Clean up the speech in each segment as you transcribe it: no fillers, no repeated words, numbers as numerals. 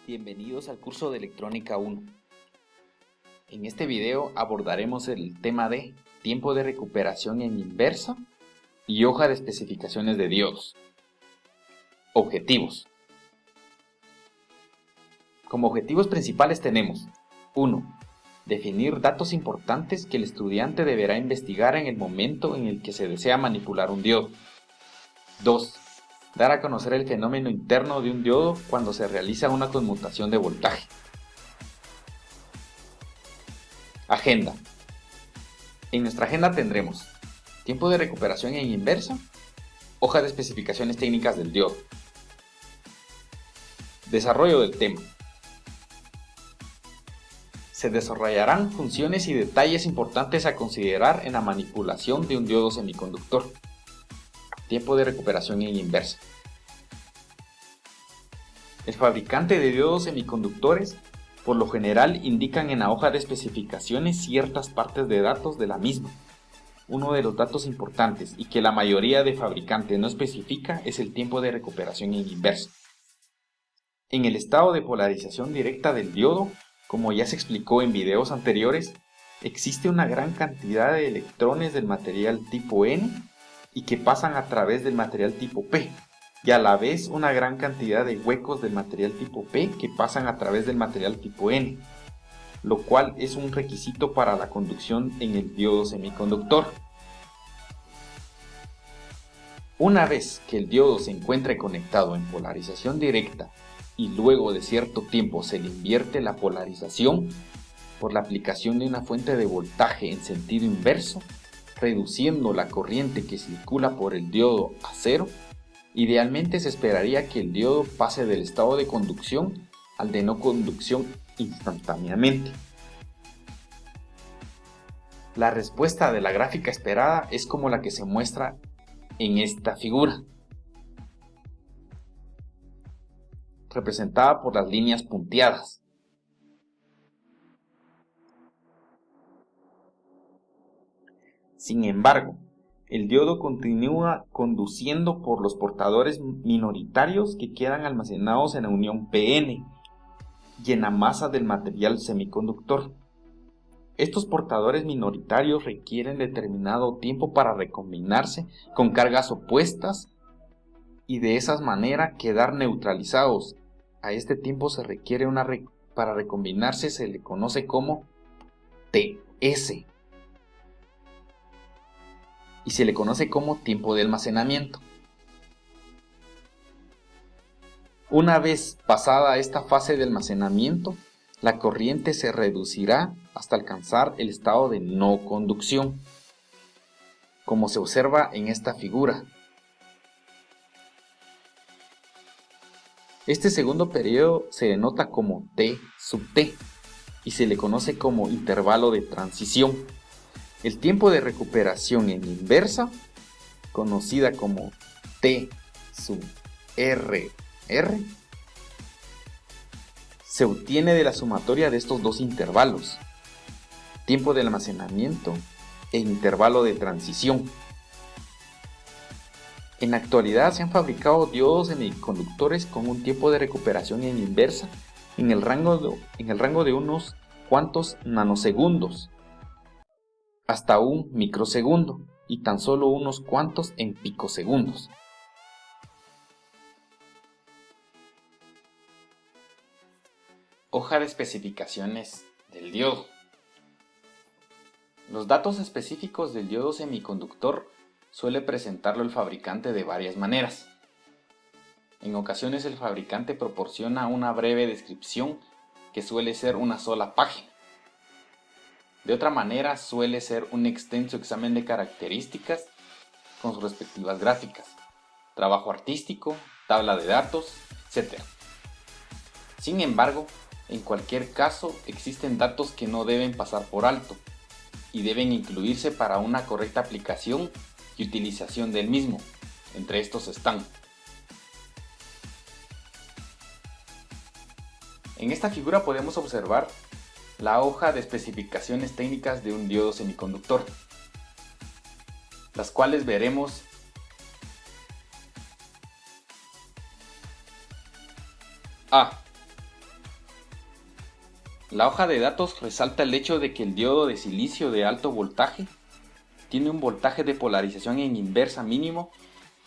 Bienvenidos al curso de Electrónica 1. En este video abordaremos el tema de tiempo de recuperación en inversa y hoja de especificaciones de diodos. Objetivos. Como objetivos principales tenemos 1. Definir datos importantes que el estudiante deberá investigar en el momento en el que se desea manipular un diodo. 2. Dar a conocer el fenómeno interno de un diodo cuando se realiza una conmutación de voltaje. Agenda. En nuestra agenda tendremos tiempo de recuperación en inversa, hoja de especificaciones técnicas del diodo. Desarrollo del tema. Se desarrollarán funciones y detalles importantes a considerar en la manipulación de un diodo semiconductor. Tiempo de recuperación en inversa. El fabricante de diodos semiconductores por lo general indican en la hoja de especificaciones ciertas partes de datos de la misma. Uno de los datos importantes y que la mayoría de fabricantes no especifica es el tiempo de recuperación en inversa. En el estado de polarización directa del diodo, como ya se explicó en videos anteriores, existe una gran cantidad de electrones del material tipo N y que pasan a través del material tipo P, y a la vez una gran cantidad de huecos del material tipo P que pasan a través del material tipo N, lo cual es un requisito para la conducción en el diodo semiconductor. Una vez que el diodo se encuentre conectado en polarización directa y luego de cierto tiempo se le invierte la polarización por la aplicación de una fuente de voltaje en sentido inverso, reduciendo la corriente que circula por el diodo a cero, idealmente se esperaría que el diodo pase del estado de conducción al de no conducción instantáneamente. La respuesta de la gráfica esperada es como la que se muestra en esta figura, representada por las líneas punteadas. Sin embargo, el diodo continúa conduciendo por los portadores minoritarios que quedan almacenados en la unión PN y en la masa del material semiconductor. Estos portadores minoritarios requieren determinado tiempo para recombinarse con cargas opuestas y de esa manera quedar neutralizados. A este tiempo se requiere para recombinarse se le conoce como TS. Y se le conoce como tiempo de almacenamiento. Una vez pasada esta fase de almacenamiento, la corriente se reducirá hasta alcanzar el estado de no conducción, como se observa en esta figura. Este segundo periodo se denota como T sub T y se le conoce como intervalo de transición. El tiempo de recuperación en inversa, conocida como T sub RR, se obtiene de la sumatoria de estos dos intervalos, tiempo de almacenamiento e intervalo de transición. En la actualidad se han fabricado diodos semiconductores con un tiempo de recuperación en inversa en el rango de unos cuantos nanosegundos hasta un microsegundo y tan solo unos cuantos en picosegundos. Hoja de especificaciones del diodo. Los datos específicos del diodo semiconductor suele presentarlo el fabricante de varias maneras. En ocasiones el fabricante proporciona una breve descripción que suele ser una sola página. De otra manera suele ser un extenso examen de características con sus respectivas gráficas, trabajo artístico, tabla de datos, etc. Sin embargo, en cualquier caso existen datos que no deben pasar por alto y deben incluirse para una correcta aplicación y utilización del mismo. Entre estos están: en esta figura podemos observar la hoja de especificaciones técnicas de un diodo semiconductor, las cuales veremos A. La hoja de datos resalta el hecho de que el diodo de silicio de alto voltaje tiene un voltaje de polarización en inversa mínimo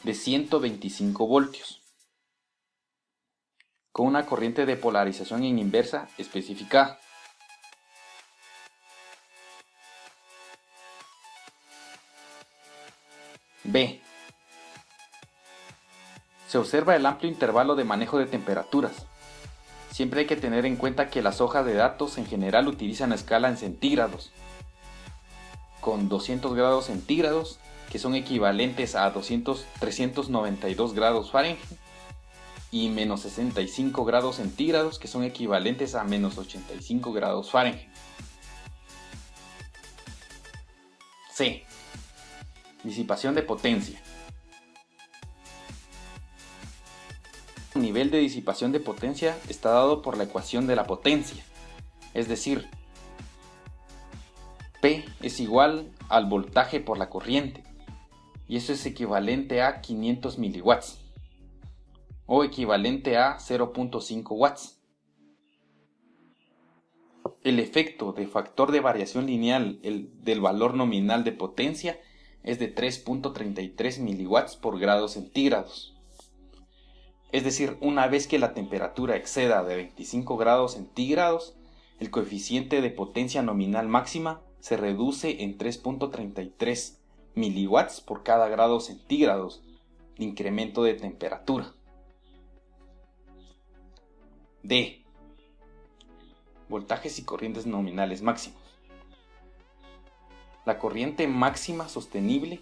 de 125 voltios, con una corriente de polarización en inversa especificada. B. Se observa el amplio intervalo de manejo de temperaturas. Siempre hay que tener en cuenta que las hojas de datos en general utilizan la escala en centígrados, con 200 grados centígrados, que son equivalentes a 392 grados Fahrenheit, y menos 65 grados centígrados, que son equivalentes a menos 85 grados Fahrenheit. C. Disipación de potencia. El nivel de disipación de potencia está dado por la ecuación de la potencia, es decir, P es igual al voltaje por la corriente, y eso es equivalente a 500 miliwatts, o equivalente a 0.5 watts. El efecto de factor de variación lineal del valor nominal de potencia es de 3.33 miliwatts por grados centígrados. Es decir, una vez que la temperatura exceda de 25 grados centígrados, el coeficiente de potencia nominal máxima se reduce en 3.33 miliwatts por cada grado centígrados de incremento de temperatura. D. Voltajes y corrientes nominales máximos. La corriente máxima sostenible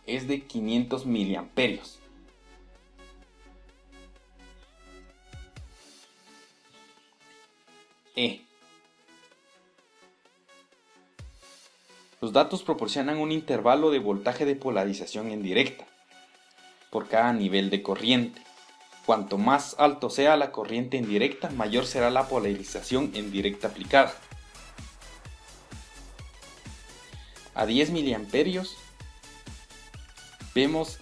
es de 500 miliamperios. E. Los datos proporcionan un intervalo de voltaje de polarización en directa por cada nivel de corriente. Cuanto más alto sea la corriente en directa, mayor será la polarización en directa aplicada. A 10 miliamperios vemos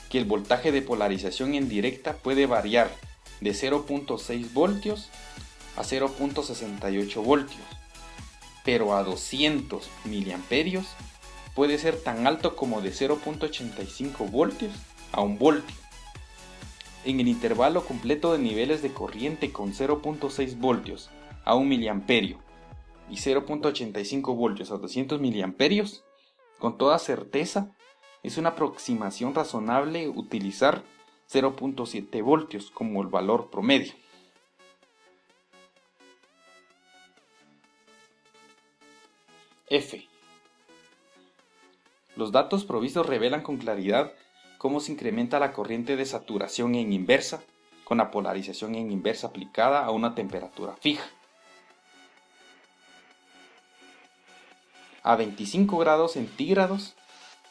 que el voltaje de polarización en directa puede variar de 0.6 voltios a 0.68 voltios, pero a 200 miliamperios puede ser tan alto como de 0.85 voltios a 1 voltio. En el intervalo completo de niveles de corriente con 0.6 voltios a 1 miliamperio y 0.85 voltios a 200 miliamperios, con toda certeza es una aproximación razonable utilizar 0.7 voltios como el valor promedio. F. Los datos provistos revelan con claridad cómo se incrementa la corriente de saturación en inversa con la polarización en inversa aplicada a una temperatura fija. A 25 grados centígrados,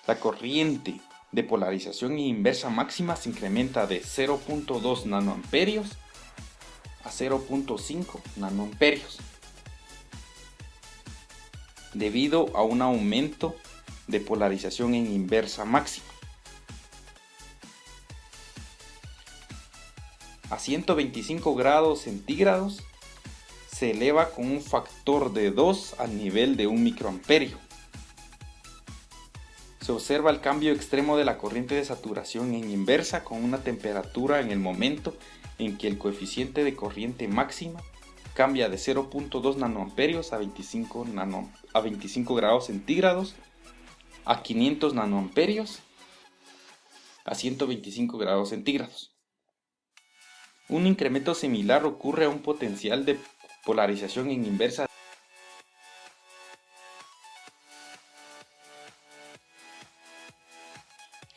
la corriente de polarización en inversa máxima se incrementa de 0.2 nanoamperios a 0.5 nanoamperios, debido a un aumento de polarización en inversa máxima. A 125 grados centígrados se eleva con un factor de 2 al nivel de 1 microamperio. Se observa el cambio extremo de la corriente de saturación en inversa con una temperatura en el momento en que el coeficiente de corriente máxima cambia de 0.2 nanoamperios a 25 grados centígrados, a 500 nanoamperios, a 125 grados centígrados. Un incremento similar ocurre a un potencial de polarización en inversa.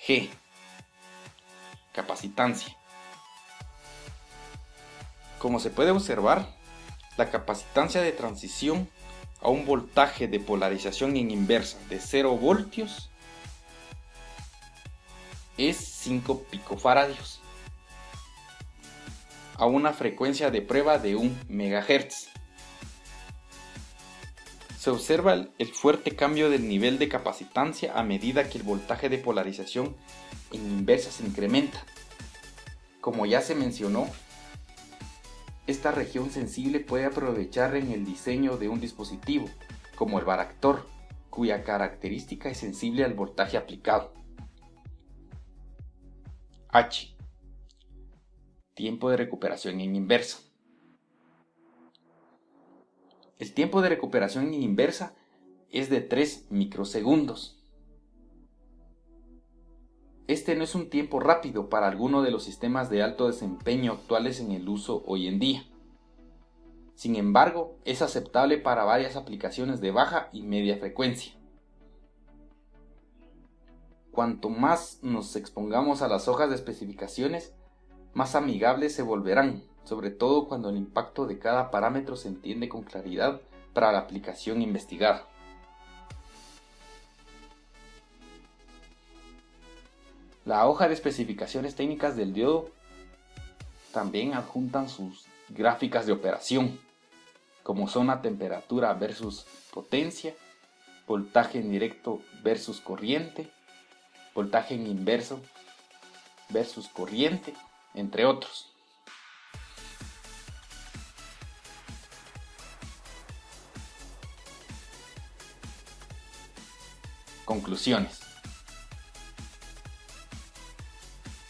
G. Capacitancia. Como se puede observar, la capacitancia de transición a un voltaje de polarización en inversa de 0 voltios es 5 picofaradios a una frecuencia de prueba de 1 MHz. Se observa el fuerte cambio del nivel de capacitancia a medida que el voltaje de polarización en inversa se incrementa. Como ya se mencionó, Esta región sensible puede aprovechar en el diseño de un dispositivo, como el varactor, cuya característica es sensible al voltaje aplicado. H. Tiempo de recuperación en inversa. El tiempo de recuperación en inversa es de 3 microsegundos. Este no es un tiempo rápido para alguno de los sistemas de alto desempeño actuales en el uso hoy en día. Sin embargo, es aceptable para varias aplicaciones de baja y media frecuencia. Cuanto más nos expongamos a las hojas de especificaciones, más amigables se volverán, sobre todo cuando el impacto de cada parámetro se entiende con claridad para la aplicación investigada. La hoja de especificaciones técnicas del diodo también adjuntan sus gráficas de operación, como son la temperatura versus potencia, voltaje en directo versus corriente, voltaje en inverso versus corriente, entre otros. Conclusiones.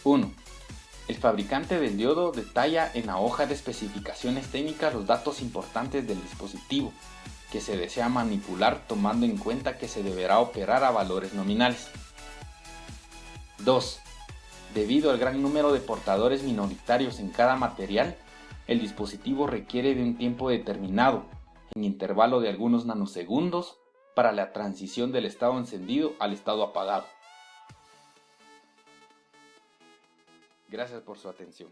1. El fabricante del diodo detalla en la hoja de especificaciones técnicas los datos importantes del dispositivo que se desea manipular, tomando en cuenta que se deberá operar a valores nominales. 2. Debido al gran número de portadores minoritarios en cada material, el dispositivo requiere de un tiempo determinado, en intervalo de algunos nanosegundos, para la transición del estado encendido al estado apagado. Gracias por su atención.